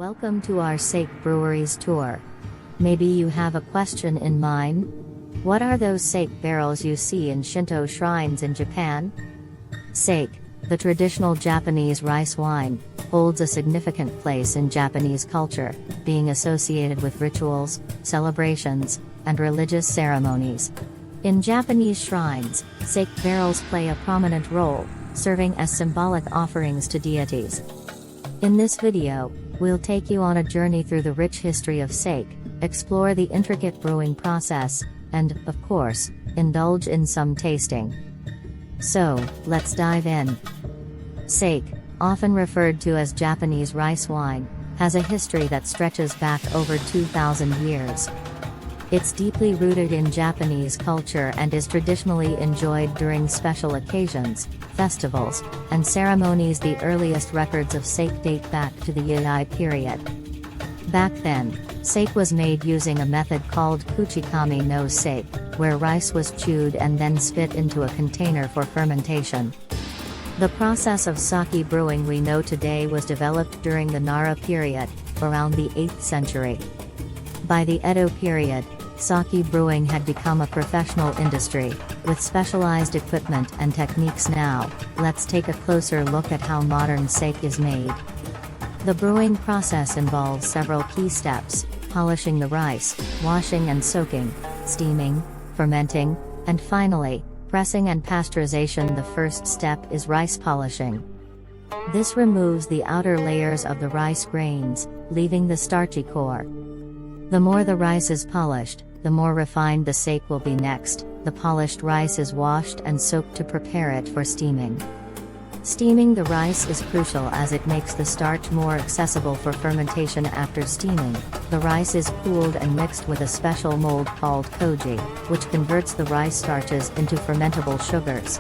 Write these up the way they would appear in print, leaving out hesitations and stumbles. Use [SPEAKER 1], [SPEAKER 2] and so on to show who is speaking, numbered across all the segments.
[SPEAKER 1] Welcome to our sake breweries tour. Maybe you have a question in mind? What are those sake barrels you see in Shinto shrines in Japan? Sake, the traditional Japanese rice wine, holds a significant place in Japanese culture, being associated with rituals, celebrations, and religious ceremonies. In Japanese shrines, sake barrels play a prominent role, serving as symbolic offerings to deities. In this video, we'll take you on a journey through the rich history of sake, explore the intricate brewing process, and, of course, indulge in some tasting. So, let's dive in. Sake, often referred to as Japanese rice wine, has a history that stretches back over 2,000 years. It's deeply rooted in Japanese culture and is traditionally enjoyed during special occasions, festivals, and ceremonies. The earliest records of sake date back to the Heian period. Back then, sake was made using a method called kuchikami no sake, where rice was chewed and then spit into a container for fermentation. The process of sake brewing we know today was developed during the Nara period, around the 8th century. By the Edo period, sake brewing had become a professional industry, with specialized equipment and techniques. Now, let's take a closer look at how modern sake is made. The brewing process involves several key steps: polishing the rice, washing and soaking, steaming, fermenting, and finally, pressing and pasteurization. The first step is rice polishing. This removes the outer layers of the rice grains, leaving the starchy core. The more the rice is polished, the more refined the sake will be. Next, the polished rice is washed and soaked to prepare it for steaming. Steaming the rice is crucial as it makes the starch more accessible for fermentation. After steaming, the rice is cooled and mixed with a special mold called koji, which converts the rice starches into fermentable sugars.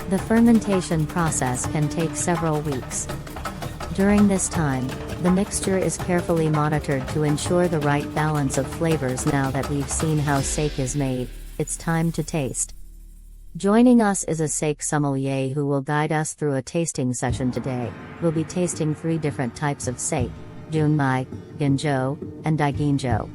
[SPEAKER 1] The fermentation process can take several weeks. During this time, the mixture is carefully monitored to ensure the right balance of flavors. Now that we've seen how sake is made, it's time to taste. Joining us is a sake sommelier who will guide us through a tasting session today. We'll be tasting 3 different types of sake: junmai, ginjo, and daiginjo.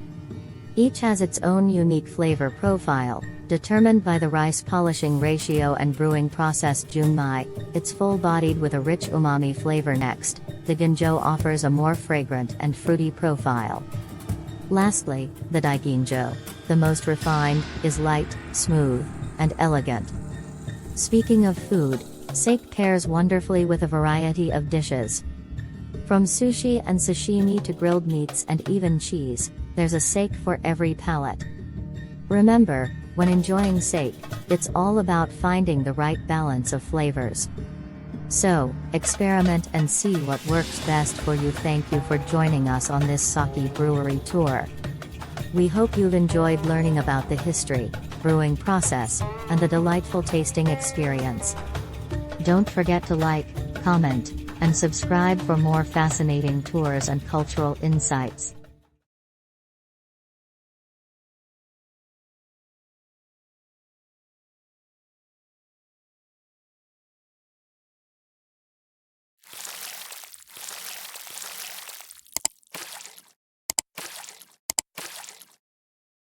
[SPEAKER 1] Each has its own unique flavor profile, determined by the rice polishing ratio and brewing process. Junmai, it's full-bodied with a rich umami flavor. Next, the ginjo offers a more fragrant and fruity profile. Lastly, the daiginjo, the most refined, is light, smooth, and elegant. Speaking of food, sake pairs wonderfully with a variety of dishes. From sushi and sashimi to grilled meats and even cheese, there's a sake for every palate. Remember, when enjoying sake, it's all about finding the right balance of flavors. So, experiment and see what works best for you. Thank you for joining us on this sake brewery tour. We hope you've enjoyed learning about the history, brewing process, and the delightful tasting experience. Don't forget to like, comment, and subscribe for more fascinating tours and cultural insights.